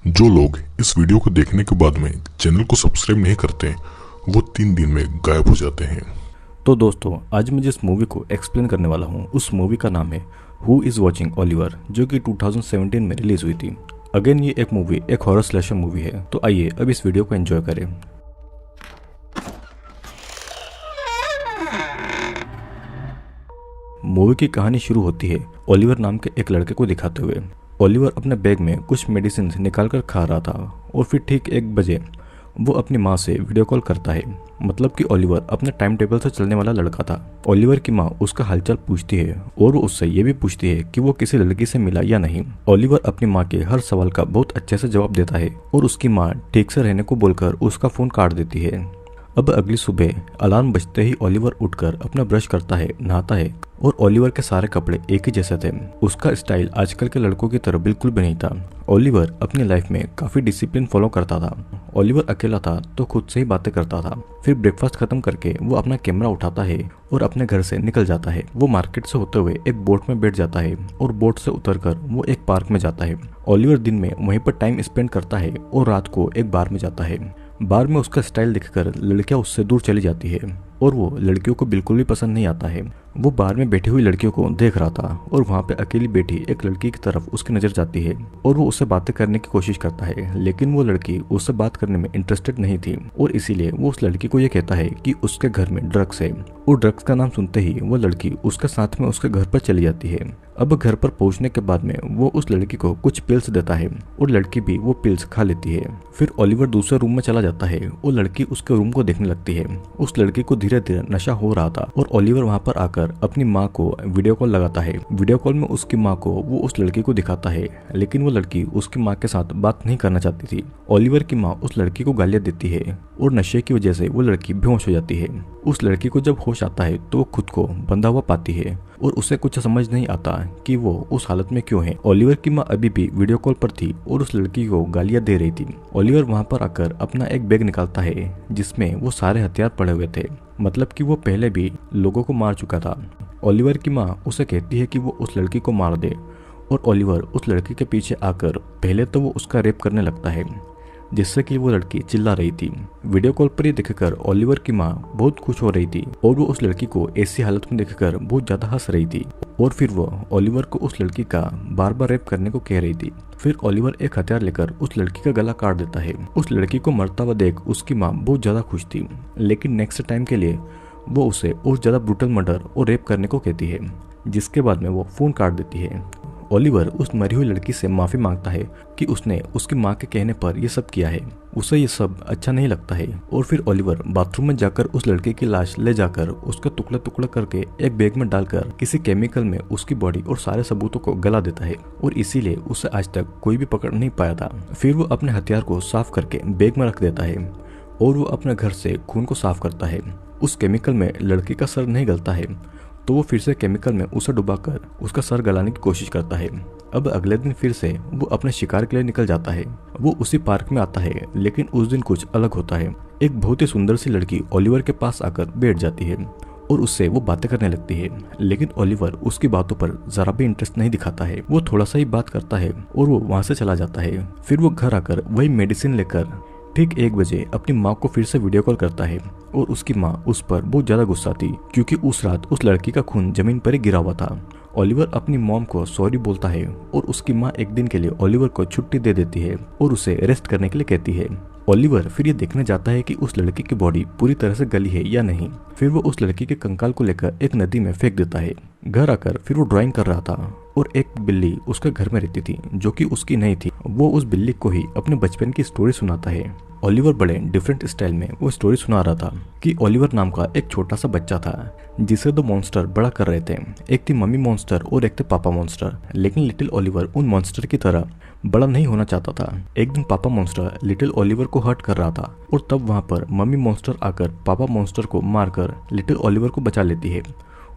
जो लोग इस वीडियो को देखने के बाद में चैनल को सब्सक्राइब नहीं करते वो 3 दिन में गायब हो जाते हैं। तो दोस्तों, आज मैं जिस मूवी को एक्सप्लेन करने वाला हूँ उस मूवी का नाम है हु इज़ वॉचिंग ओलिवर, जो कि 2017 में रिलीज हुई थी। अगेन ये एक मूवी एक हॉरर स्लैशर मूवी है। तो आइए अब इस वीडियो को एंजॉय करें। मूवी की कहानी शुरू होती है ओलिवर नाम के एक लड़के को दिखाते हुए। ओलिवर अपने बैग में कुछ मेडिसिन निकाल कर खा रहा था और फिर ठीक 1 बजे वो अपनी माँ से वीडियो कॉल करता है। मतलब कि ओलिवर अपने टाइम टेबल से चलने वाला लड़का था। ओलिवर की माँ उसका हालचाल पूछती है और वो उससे ये भी पूछती है कि वो किसी लड़की से मिला या नहीं। ओलिवर अपनी माँ के हर सवाल का बहुत अच्छे से जवाब देता है और उसकी माँ ठीक से रहने को बोलकर उसका फोन काट देती है। अब अगली सुबह अलार्म बजते ही ओलिवर उठकर अपना ब्रश करता है, नहाता है और ओलिवर के सारे कपड़े एक ही जैसे थे। उसका स्टाइल आजकल के लड़कों की तरह बिल्कुल भी नहीं था। ओलिवर अपनी लाइफ में काफी डिसिप्लिन फॉलो करता था। ओलिवर अकेला था तो खुद से ही बातें करता था। फिर ब्रेकफास्ट खत्म करके वो अपना कैमरा उठाता है और अपने घर से निकल जाता है। वो मार्केट से होते हुए एक बोट में बैठ जाता है और बोट से उतरकर वो एक पार्क में जाता है। ओलिवर दिन में वहीं पर टाइम स्पेंड करता है और रात को एक बार में जाता है। बार में उसका स्टाइल देखकर लड़कियां उससे दूर चली जाती है और वो लड़कियों को बिल्कुल भी पसंद नहीं आता है। वो बार में बैठी हुई लड़कियों को देख रहा था और वहाँ पे अकेली बैठी एक लड़की की तरफ उसकी नजर जाती है और वो उससे बातें करने की कोशिश करता है, लेकिन वो लड़की उससे बात करने में इंटरेस्टेड नहीं थी और इसीलिए वो उस लड़की को ये कहता है कि उसके घर में ड्रग्स है। और ड्रग्स का नाम सुनते ही वो लड़की उसके साथ में उसके घर पर चली जाती है। अब घर पर पहुंचने के बाद में वो उस लड़की को कुछ पिल्स देता है और लड़की भी वो पिल्स खा लेती है। फिर ओलिवर दूसरे रूम में चला जाता है और लड़की उसके रूम को देखने लगती है। उस लड़की को धीरे धीरे नशा हो रहा था और ओलिवर वहाँ पर आकर अपनी माँ को वीडियो कॉल लगाता है। वीडियो कॉल में उसकी माँ को वो उस लड़की को दिखाता है, लेकिन वो लड़की उसकी माँ के साथ बात नहीं करना चाहती थी। ओलिवर की माँ उस लड़की को गालियाँ देती है और नशे की वजह से वो लड़की बेहोश हो जाती है। उस लड़की को जब होश आता है तो वो खुद को बंधा हुआ पाती है और उसे कुछ समझ नहीं आता कि वो उस हालत में क्यों है। ओलिवर की माँ अभी भी वीडियो कॉल पर थी और उस लड़की को गालियां दे रही थी। ओलिवर वहां पर आकर अपना एक बैग निकालता है जिसमें वो सारे हथियार पड़े हुए थे। मतलब कि वो पहले भी लोगों को मार चुका था। ओलिवर की माँ उसे कहती है कि वो उस लड़की को मार दे और ओलिवर उस लड़की के पीछे आकर पहले तो वो उसका रेप करने लगता है, जिससे कि वो लड़की चिल्ला रही थी। वीडियो कॉल पर ही देखकर ओलिवर की माँ बहुत खुश हो रही थी और वो उस लड़की को ऐसी हालत में देखकर बहुत ज्यादा हंस रही थी और फिर वो ओलिवर को उस लड़की का बार बार रेप करने को कह रही थी। फिर ओलिवर एक हथियार लेकर उस लड़की का गला काट देता है। उस लड़की को मरता हुआ देख उसकी माँ बहुत ज्यादा खुश थी, लेकिन नेक्स्ट टाइम के लिए वो उसे और ज्यादा ब्रूटल मर्डर और रेप करने को कहती है, जिसके बाद में वो फोन काट देती है। ओलिवर उस मरी हुई लड़की से माफी मांगता है कि उसने उसकी माँ के कहने पर यह सब किया है। उसे ये सब अच्छा नहीं लगता है और फिर ओलिवर बाथरूम में जाकर उस लड़के की लाश ले जाकर उसका टुकड़ा टुकड़ा करके एक बैग में डालकर किसी केमिकल में उसकी बॉडी और सारे सबूतों को गला देता है और इसीलिए उसे आज तक कोई भी पकड़ नहीं पाया था। फिर वो अपने हथियार को साफ करके बैग में रख देता है और वो अपने घर से खून को साफ करता है। उस केमिकल में लड़की का सर नहीं गलता है तो वो फिर से केमिकल में उसे डुबाकर उसका सर गलाने की कोशिश करता है। अब अगले दिन फिर से वो अपने शिकार के लिए निकल जाता है। वो उसी पार्क में आता है, लेकिन उस दिन कुछ अलग होता है। एक बहुत ही सुंदर सी लड़की ओलिवर के पास आकर बैठ जाती है और उससे वो बातें करने लगती है, लेकिन ओलिवर उसकी बातों पर जरा भी इंटरेस्ट नहीं दिखाता है। वो थोड़ा सा ही बात करता है और वो वहां से चला जाता है। फिर वो घर आकर वही मेडिसिन लेकर ठीक 1 बजे अपनी माँ को फिर से वीडियो कॉल करता है और उसकी माँ उस पर बहुत ज्यादा गुस्सा थी क्योंकि उस रात उस लड़की का खून जमीन पर ही गिरा हुआ था। ओलिवर अपनी मॉम को सॉरी बोलता है और उसकी माँ एक दिन के लिए ओलिवर को छुट्टी दे देती है और उसे रेस्ट करने के लिए कहती है। ओलिवर फिर ये देखने जाता है कि उस लड़की की बॉडी पूरी तरह से गली है या नहीं। फिर वो उस लड़की के कंकाल को लेकर एक नदी में फेंक देता है। घर आकर फिर वो ड्राइंग कर रहा था और एक बिल्ली उसके घर में रहती थी जो कि उसकी नहीं थी। वो उस बिल्ली को ही अपने बचपन की स्टोरी सुनाता है। ओलिवर बड़े डिफरेंट स्टाइल में वो स्टोरी सुना रहा था कि ओलिवर नाम का एक छोटा सा बच्चा था जिसे 2 मॉन्स्टर बड़ा कर रहे थे। एक थी मम्मी मॉन्स्टर और एक थे पापा मॉन्स्टर, लेकिन लिटिल ओलिवर उन मॉन्स्टर की तरह बड़ा नहीं होना चाहता था। एक दिन पापा मॉन्स्टर लिटिल ओलिवर को हर्ट कर रहा था और तब वहां पर मम्मी मॉन्स्टर आकर पापा मॉन्स्टर को मारकर लिटिल ओलिवर को बचा लेती है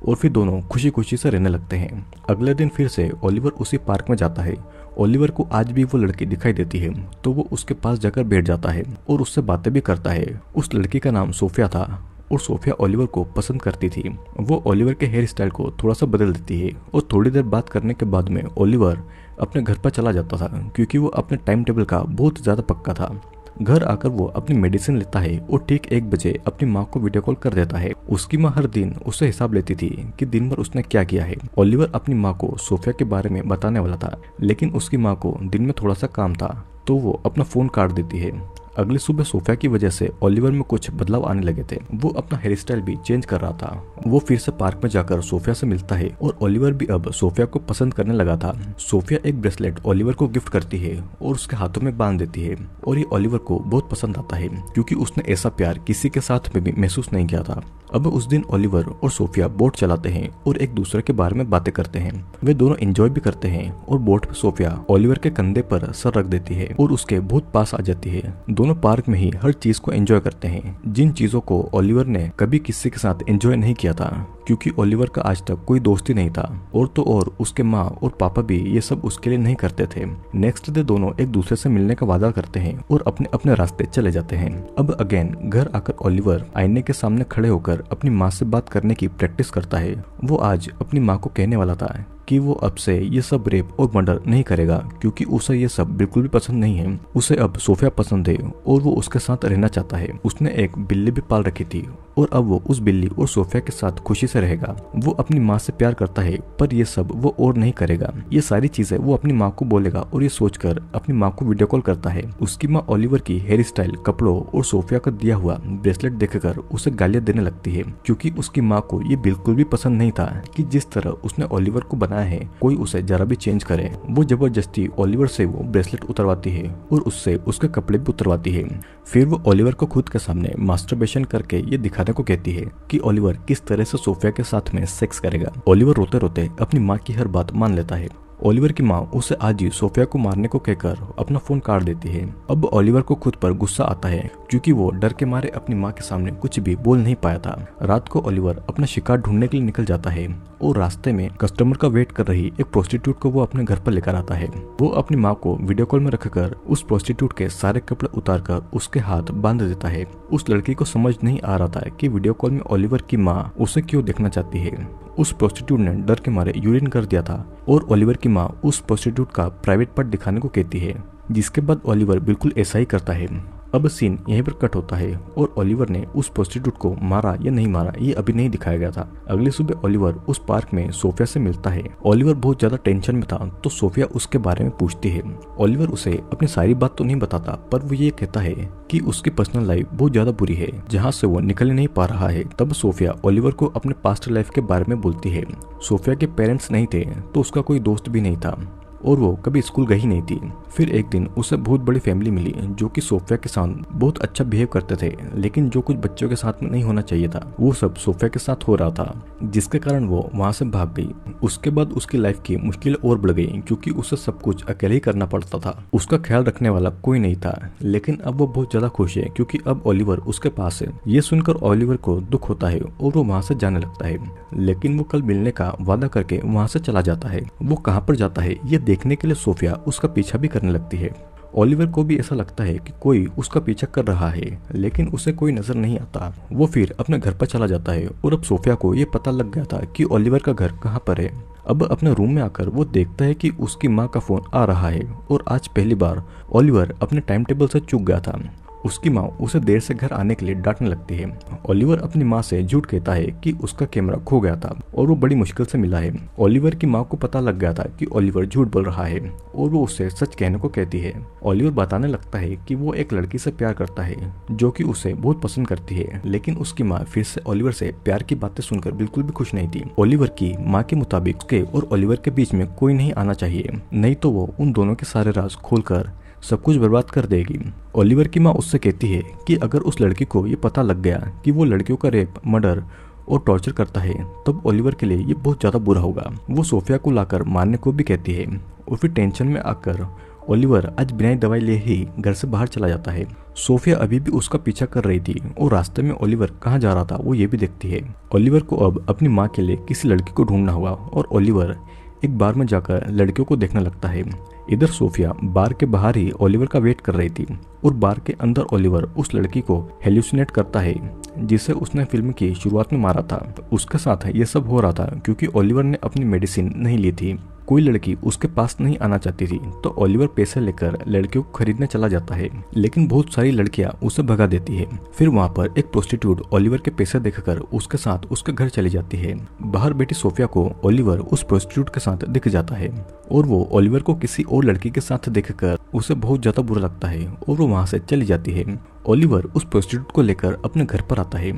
और फिर दोनों खुशी खुशी से रहने लगते हैं। अगले दिन फिर से ओलिवर उसी पार्क में जाता है। ओलिवर को आज भी वो लड़की दिखाई देती है तो वो उसके पास जाकर बैठ जाता है और उससे बातें भी करता है। उस लड़की का नाम सोफिया था और सोफिया ओलिवर को पसंद करती थी। वो ओलिवर के हेयर स्टाइल को थोड़ा सा बदल देती है और थोड़ी देर बात करने के बाद में ओलिवर अपने घर पर चला जाता था क्योंकि वो अपने टाइम टेबल का बहुत ज़्यादा पक्का था। घर आकर वो अपनी मेडिसिन लेता है और ठीक 1 बजे अपनी माँ को वीडियो कॉल कर देता है। उसकी माँ हर दिन उससे हिसाब लेती थी कि दिन भर उसने क्या किया है। ओलिवर अपनी माँ को सोफिया के बारे में बताने वाला था, लेकिन उसकी माँ को दिन में थोड़ा सा काम था तो वो अपना फोन काट देती है। अगली सुबह सोफिया की वजह से ओलिवर में कुछ बदलाव आने लगे थे। वो अपना हेयर स्टाइल भी चेंज कर रहा था। वो फिर से पार्क में जाकर सोफिया से मिलता है और ओलिवर भी अब सोफिया को पसंद करने लगा था। सोफिया एक ब्रेसलेट ओलिवर को गिफ्ट करती है और उसके हाथों में बांध देती है और ये ओलिवर को बहुत पसंद आता है क्योंकि उसने ऐसा प्यार किसी के साथ में भी महसूस नहीं किया था। अब उस दिन ओलिवर और सोफिया बोट चलाते हैं और एक दूसरे के बारे में बातें करते हैं। वे दोनों एंजॉय भी करते हैं और बोट पर सोफिया ओलिवर के कंधे पर सर रख देती है और उसके बहुत पास आ जाती है। दोनों पार्क में ही हर चीज को एंजॉय करते हैं, जिन चीजों को ओलिवर ने कभी किसी के साथ एंजॉय नहीं किया था क्योंकि ओलिवर का आज तक कोई दोस्त ही नहीं था। और तो और उसके माँ और पापा भी ये सब उसके लिए नहीं करते थे। नेक्स्ट डे दोनों एक दूसरे से मिलने का वादा करते हैं और अपने अपने रास्ते चले जाते हैं। अब अगेन घर आकर ओलिवर आईने के सामने खड़े होकर अपनी माँ से बात करने की प्रैक्टिस करता है। वो आज अपनी माँ को कहने वाला था कि वो अब से ये सब रेप और मर्डर नहीं करेगा क्योंकि उसे ये सब बिल्कुल भी पसंद नहीं है। उसे अब सोफिया पसंद है और वो उसके साथ रहना चाहता है। उसने एक बिल्ली भी पाल रखी थी और अब वो उस बिल्ली और सोफिया के साथ खुशी से रहेगा। वो अपनी माँ से प्यार करता है पर ये सब वो और नहीं करेगा। ये सारी चीजें वो अपनी माँ को बोलेगा और ये सोचकर अपनी माँ को वीडियो कॉल करता है। उसकी माँ ओलिवर की हेयर स्टाइल, कपड़ों और सोफिया का दिया हुआ ब्रेसलेट देखकर उसे गालियां देने लगती है क्योंकि उसकी माँ को ये बिल्कुल भी पसंद नहीं था कि जिस तरह उसने ओलिवर को बनाया है कोई उसे जरा भी चेंज करे। वो जबरदस्ती ओलिवर से वो ब्रेसलेट उतरवाती है और उससे उसके कपड़े भी उतरवाती है। फिर वो ओलिवर को खुद के सामने मास्टरबेशन करके ये दिखाने को कहती है कि ओलिवर किस तरह से सोफिया के साथ में सेक्स करेगा। ओलिवर रोते रोते अपनी माँ की हर बात मान लेता है। ओलिवर की माँ उसे आज ही सोफिया को मारने को कहकर अपना फोन काट देती है। अब ओलिवर को खुद पर गुस्सा आता है क्योंकि वो डर के मारे अपनी माँ के सामने कुछ भी बोल नहीं पाया था। रात को ओलिवर अपना शिकार ढूंढने के लिए निकल जाता है और रास्ते में कस्टमर का वेट कर रही एक प्रोस्टिट्यूट को वो अपने घर पर लेकर आता है। वो अपनी माँ को वीडियो कॉल में रखकर उस प्रोस्टिट्यूट के सारे कपड़े उतारकर उसके हाथ बांध देता है। उस लड़की को समझ नहीं आ रहा था कि वीडियो कॉल में ओलिवर की माँ उसे क्यों देखना चाहती है। उस प्रोस्टिट्यूट ने डर के मारे यूरिन कर दिया था और ओलिवर की माँ उस प्रोस्टिट्यूट का प्राइवेट पार्ट दिखाने को कहती है, जिसके बाद ओलिवर बिल्कुल ऐसा ही करता है। अब सीन यहीं पर कट होता है और ओलिवर ने उस प्रोस्टिट्यूट को मारा या नहीं मारा ये अभी नहीं दिखाया गया था। अगली सुबह ओलिवर उस पार्क में सोफिया से मिलता है। ओलिवर बहुत ज्यादा टेंशन में था तो सोफिया उसके बारे में पूछती है। ओलिवर उसे अपनी सारी बात तो नहीं बताता पर वो ये कहता है कि उसकी पर्सनल लाइफ बहुत ज्यादा बुरी है जहाँ से वो निकल नहीं पा रहा है। तब सोफिया ओलिवर को अपने पास्ट लाइफ के बारे में बोलती है। सोफिया के पेरेंट्स नहीं थे तो उसका कोई दोस्त भी नहीं था और वो कभी स्कूल गई नहीं थी। फिर एक दिन उसे बहुत बड़ी फैमिली मिली जो कि सोफिया के साथ बहुत अच्छा बिहेव करते थे, लेकिन जो कुछ बच्चों के साथ में नहीं होना चाहिए था वो सब सोफिया के साथ हो रहा था, जिसके कारण वो वहां से भाग गई। उसके बाद उसकी लाइफ की मुश्किलें और बढ़ गई क्योंकि उसे सब कुछ अकेले ही करना पड़ता था। उसका ख्याल रखने वाला कोई नहीं था, लेकिन अब वो बहुत ज्यादा खुश है क्योंकि अब ओलिवर उसके पास है। ये सुनकर ओलिवर को दुख होता है और वो वहां से जाने लगता है, लेकिन वो कल मिलने का वादा करके वहां से चला जाता है। वो कहाँ पर जाता है ये देखने के लिए सोफिया उसका पीछा भी करने लगती है। ओलिवर को भी ऐसा लगता है कि कोई उसका पीछा कर रहा है, लेकिन उसे कोई नजर नहीं आता। वो फिर अपने घर पर चला जाता है और अब सोफिया को ये पता लग गया था कि ओलिवर का घर कहाँ पर है। अब अपने रूम में आकर वो देखता है कि उसकी माँ का फोन आ रहा है और आज पहली बार ओलिवर अपने टाइम टेबल से चूक गया था। उसकी माँ उसे देर से घर आने के लिए डांटने लगती है। ओलिवर अपनी माँ से झूठ कहता है कि उसका कैमरा खो गया था और वो बड़ी मुश्किल से मिला है। ओलिवर की माँ को पता लग गया था कि ओलिवर झूठ बोल रहा है और वो उसे सच कहने को कहती है। ओलिवर बताने लगता है कि वो एक लड़की से प्यार करता है जो कि उसे बहुत पसंद करती है, लेकिन उसकी माँ फिर से ओलिवर से प्यार की बातें सुनकर बिल्कुल भी खुश नहीं थी। ओलिवर की माँ के मुताबिक उसके और ओलिवर के बीच में कोई नहीं आना चाहिए, नहीं तो वो उन दोनों के सारे राज खोलकर सब कुछ बर्बाद कर देगी। ओलिवर की माँ उससे कहती है कि अगर उस लड़की को ये पता लग गया कि वो लड़कियों का रेप, मर्डर और टॉर्चर करता है तब ओलिवर के लिए ये बहुत ज्यादा बुरा होगा। वो सोफिया को लाकर मारने को भी कहती है और फिर टेंशन में आकर ओलिवर आज बिना दवाई ले ही घर से बाहर चला जाता है। सोफिया अभी भी उसका पीछा कर रही थी और रास्ते में ओलिवर कहाँ जा रहा था वो ये भी देखती है। ओलिवर को अब अपनी माँ के लिए किसी लड़की को ढूंढना होगा और ओलिवर एक बार में जाकर लड़कियों को देखने लगता है। इधर सोफिया बार के बाहर ही ओलिवर का वेट कर रही थी और बार के अंदर ओलिवर उस लड़की को हेल्यूसिनेट करता है जिसे उसने फिल्म की शुरुआत में मारा था। उसके साथ ये सब हो रहा था क्योंकि ओलिवर ने अपनी मेडिसिन नहीं ली थी। कोई लड़की उसके पास नहीं आना चाहती थी तो ओलिवर पैसे लेकर लड़कियों को खरीदने चला जाता है, लेकिन बहुत सारी लड़कियां उसे भगा देती है। फिर वहाँ पर एक प्रोस्टिट्यूट ओलिवर के पैसे देखकर उसके साथ उसके घर चली जाती है। बाहर बैठी सोफिया को ओलिवर उस प्रोस्टिट्यूट के साथ दिख जाता है और वो ओलिवर को किसी और लड़की के साथ देखकर उसे बहुत ज्यादा बुरा लगता है और वो वहाँ से चली जाती है। ओलिवर उस प्रोस्टिट्यूट को लेकर अपने घर पर आता है।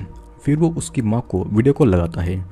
फिर वो उसकी माँ को वीडियो कॉल लगाता है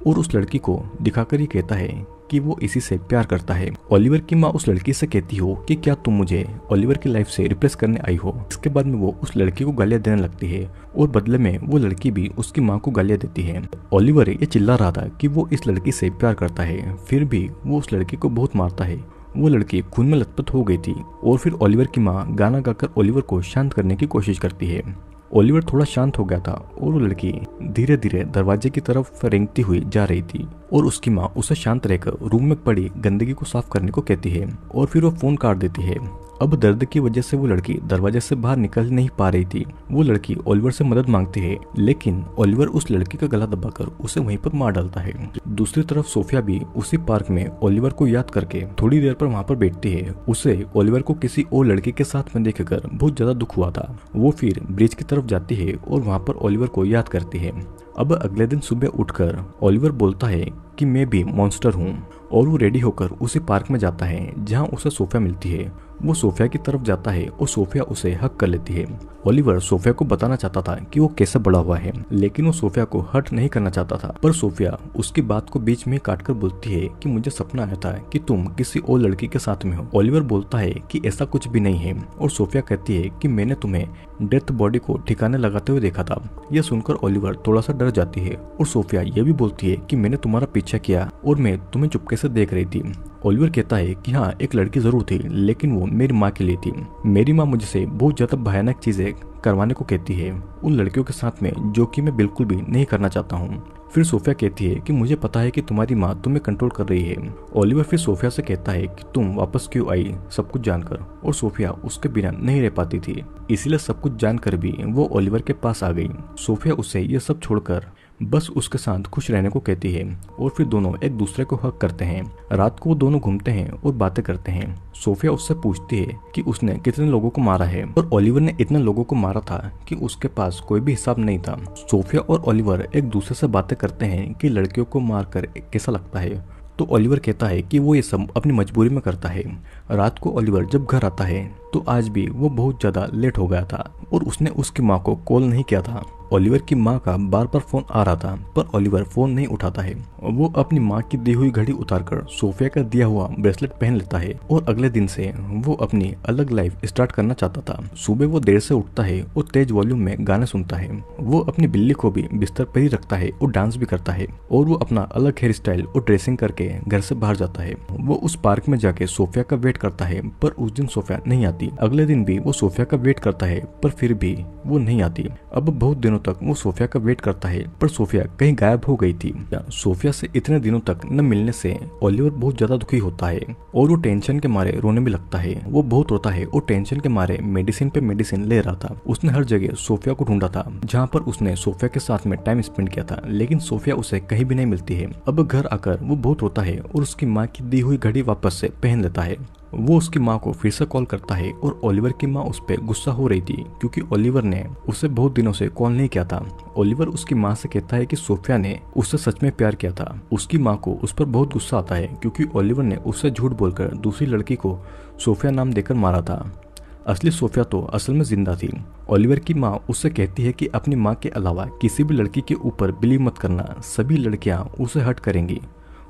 और उस लड़की को दिखाकर ही कहता है कि वो इसी से प्यार करता है। ओलिवर की माँ उस लड़की से कहती हो कि क्या तुम मुझे ओलिवर की लाइफ से रिप्लेस करने आई हो। इसके बाद में वो उस लड़की को गालियां देने लगती है और बदले में वो लड़की भी उसकी माँ को गालियां देती है। ओलिवर ये चिल्ला रहा था कि वो इस लड़की से प्यार करता है, फिर भी वो उस लड़की को बहुत मारता है। वो लड़की खून में लथपथ हो गई थी और फिर ओलिवर की माँ गाना गाकर ओलिवर को शांत करने की कोशिश करती है। ओलिवर थोड़ा शांत हो गया था और वो लड़की धीरे धीरे दरवाजे की तरफ रेंगती हुई जा रही थी और उसकी माँ उसे शांत रहकर रूम में पड़ी गंदगी को साफ करने को कहती है और फिर वो फोन काट देती है। अब दर्द की वजह से वो लड़की दरवाजे से बाहर निकल नहीं पा रही थी। वो लड़की ओलिवर से मदद मांगती है, लेकिन ओलिवर उस लड़की का गला दबाकर उसे वहीं पर मार डालता है। दूसरी तरफ सोफिया भी उसी पार्क में ओलिवर को याद करके थोड़ी देर पर वहाँ पर बैठती है। उसे ओलिवर को किसी और लड़के के साथ में देखकर बहुत ज्यादा दुख हुआ था। वो फिर ब्रिज की तरफ जाती है और वहाँ पर ओलिवर को याद करती है। अब अगले दिन सुबह उठकर ओलिवर बोलता है कि मैं भी मॉन्स्टर हूँ और वो रेडी होकर उसी पार्क में जाता है जहाँ उसे सोफिया मिलती है। वो सोफिया की तरफ जाता है और सोफिया उसे हक कर लेती है। ओलिवर सोफिया को बताना चाहता था कि वो कैसे बड़ा हुआ है, लेकिन वो सोफिया को हर्ट नहीं करना चाहता था। पर सोफिया उसकी बात को बीच में काटकर बोलती है कि मुझे सपना आया था कि तुम किसी और लड़की के साथ में हो। ओलिवर बोलता है कि ऐसा कुछ भी नहीं है और सोफिया कहती है कि मैंने तुम्हें डेथ बॉडी को ठिकाने लगाते हुए देखा था। यह सुनकर ओलिवर थोड़ा सा डर जाती है और सोफिया ये भी बोलती है कि मैंने तुम्हारा पीछा किया और मैं तुम्हें चुपके से देख रही थी। ओलिवर कहता है कि हाँ, एक लड़की जरूर थी, लेकिन वो मेरी माँ के लिए थी। मेरी माँ मुझसे बहुत ज्यादा भयानक चीजें करवाने को कहती है, उन लड़कियों के साथ में जो कि मैं बिल्कुल भी नहीं करना चाहता हूँ। फिर सोफिया कहती है कि मुझे पता है कि तुम्हारी माँ तुम्हें कंट्रोल कर रही है। ओलिवर फिर सोफिया से कहता है कि तुम वापस क्यों आई सब कुछ जानकर, और सोफिया उसके बिना नहीं रह पाती थी, इसीलिए सब कुछ जानकर भी वो ओलिवर के पास आ गई। सोफिया उसे ये सब छोड़कर बस उसके साथ खुश रहने को कहती है और फिर दोनों एक दूसरे को हक करते हैं। रात को वो दोनों घूमते हैं और बातें करते हैं। सोफिया उससे पूछती है कि उसने कितने लोगों को मारा है और ओलिवर ने इतने लोगों को मारा था कि उसके पास कोई भी हिसाब नहीं था। सोफिया और ओलिवर एक दूसरे से बातें करते हैं कि लड़कियों को मारकर कैसा लगता है, तो ओलिवर कहता है कि वो ये सब अपनी मजबूरी में करता है। रात को ओलिवर जब घर आता है तो आज भी वो बहुत ज्यादा लेट हो गया था और उसने उसकी माँ को कॉल नहीं किया था। ओलिवर की माँ का बार बार फोन आ रहा था पर ओलिवर फोन नहीं उठाता है। वो अपनी माँ की दी हुई घड़ी उतारकर सोफिया का दिया हुआ ब्रेसलेट पहन लेता है और अगले दिन से वो अपनी अलग लाइफ स्टार्ट करना चाहता था। सुबह वो देर से उठता है और तेज वॉल्यूम में गाने सुनता है। वो अपनी बिल्ली को भी बिस्तर पर ही रखता है और डांस भी करता है और वो अपना अलग हेयर स्टाइल और ड्रेसिंग करके घर से बाहर जाता है। वो उस पार्क में जाके सोफिया का वेट करता है पर उस दिन सोफिया नहीं आती। अगले दिन भी वो सोफिया का वेट करता है पर फिर भी वो नहीं आती। अब बहुत दिनों तक वो सोफिया का वेट करता है पर सोफिया कहीं गायब हो गई थी। सोफिया से इतने दिनों तक न मिलने से ओलिवर बहुत ज्यादा दुखी होता है और वो टेंशन के मारे रोने भी लगता है। वो बहुत रोता है और टेंशन के मारे मेडिसिन पे मेडिसिन ले रहा था। उसने हर जगह सोफिया को ढूंढा था जहाँ पर उसने सोफिया के साथ में टाइम स्पेंड किया था, लेकिन सोफिया उसे कहीं भी नहीं मिलती है। अब घर आकर वो बहुत रोता है और उसकी माँ की दी हुई घड़ी वापस से पहन लेता है। वो उसकी माँ को फिर से कॉल करता है और ओलिवर की माँ उस पर गुस्सा हो रही थी क्योंकि ओलिवर ने उसे बहुत दिनों से कॉल नहीं किया था। ओलिवर उसकी माँ से कहता है कि सोफिया ने उससे सच में प्यार किया था। उसकी माँ को उस पर बहुत गुस्सा आता है क्योंकि ओलिवर ने उससे झूठ बोलकर दूसरी लड़की को सोफिया नाम देकर मारा था। असली सोफिया तो असल में जिंदा थी। ओलिवर की माँ उससे कहती है कि अपनी माँ के अलावा किसी भी लड़की के ऊपर बिलीव मत करना, सभी लड़कियां उसे हर्ट करेंगी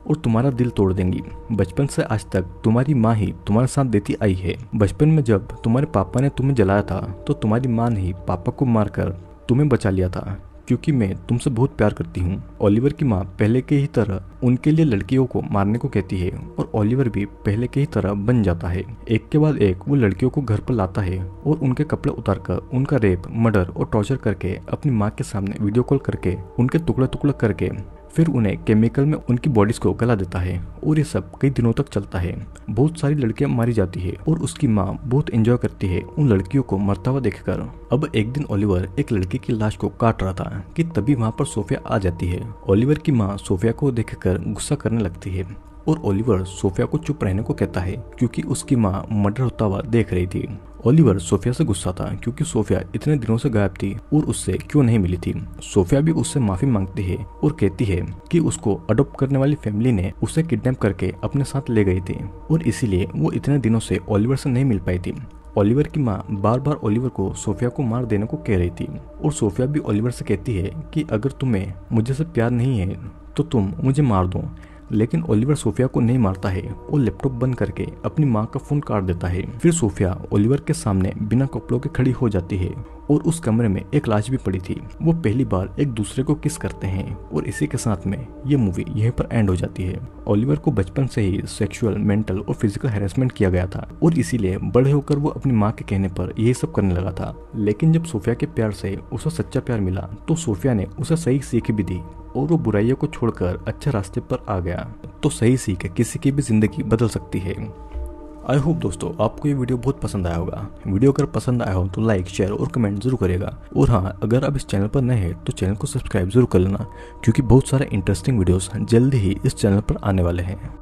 और तुम्हारा दिल तोड़ देंगी। बचपन से आज तक तुम्हारी माँ ही तुम्हारे साथ देती आई है। बचपन में जब तुम्हारे पापा ने तुम्हें जलाया था तो तुम्हारी माँ ने ही पापा को मारकर तुम्हें बचा लिया था क्योंकि मैं तुमसे बहुत प्यार करती हूँ। ओलिवर की माँ पहले के ही तरह उनके लिए लड़कियों को मारने को कहती है और ओलिवर भी पहले के ही तरह बन जाता है। एक के बाद एक वो लड़कियों को घर पर लाता है और उनके कपड़े उतारकर उनका रेप, मर्डर और टॉर्चर करके अपनी माँ के सामने वीडियो कॉल करके उनके टुकड़े टुकड़े करके फिर उन्हें केमिकल में उनकी बॉडीज को गला देता है और ये सब कई दिनों तक चलता है। बहुत सारी लड़कियां मारी जाती है और उसकी माँ बहुत एंजॉय करती है उन लड़कियों को मरता हुआ देखकर। अब एक दिन ओलिवर एक लड़की की लाश को काट रहा था कि तभी वहाँ पर सोफिया आ जाती है। ओलिवर की माँ सोफिया को देखकर गुस्सा करने लगती है और ओलिवर सोफिया को चुप रहने को कहता है क्योंकि उसकी माँ मर्डर होता हुआ देख रही थी। ओलिवर सोफिया से गुस्सा था क्योंकि सोफिया इतने दिनों से गायब थी और उससे क्यों नहीं मिली थी। सोफिया भी उससे माफी मांगती है और कहती है कि उसको अडॉप्ट करने वाली फैमिली ने उसे किडनैप करके अपने साथ ले गई थी और इसीलिए वो इतने दिनों से ओलिवर से नहीं मिल पाई थी। ओलिवर की माँ बार बार ओलिवर को सोफिया को मार देने को कह रही थी और सोफिया भी ओलिवर से कहती है कि अगर तुम्हें मुझे से प्यार नहीं है तो तुम मुझे मार दो। लेकिन ओलिवर सोफिया को नहीं मारता है और लैपटॉप बंद करके अपनी माँ का फोन काट देता है। फिर सोफिया ओलिवर के सामने बिना कपड़ों के खड़ी हो जाती है और उस कमरे में एक लाश भी पड़ी थी। वो पहली बार एक दूसरे को किस करते हैं और इसी के साथ में ये मूवी यहीं पर एंड हो जाती है। ओलिवर को बचपन से ही सेक्सुअल, मेंटल और फिजिकल हैरेसमेंट किया गया था और इसीलिए बड़े होकर वो अपनी माँ के कहने पर यही सब करने लगा था। लेकिन जब सोफिया के प्यार से उसे सच्चा प्यार मिला तो सोफिया ने उसे सही सीख भी दी और वो बुराइयों को छोड़कर अच्छे रास्ते पर आ गया। तो सही सीख किसी की भी जिंदगी बदल सकती है। आई होप दोस्तों आपको ये वीडियो बहुत पसंद आया होगा। वीडियो अगर पसंद आया हो तो लाइक, शेयर और कमेंट जरूर करेगा। और हाँ, अगर आप इस चैनल पर नए हैं तो चैनल को सब्सक्राइब जरूर कर लेना क्योंकि बहुत सारे इंटरेस्टिंग वीडियोस जल्दी ही इस चैनल पर आने वाले हैं।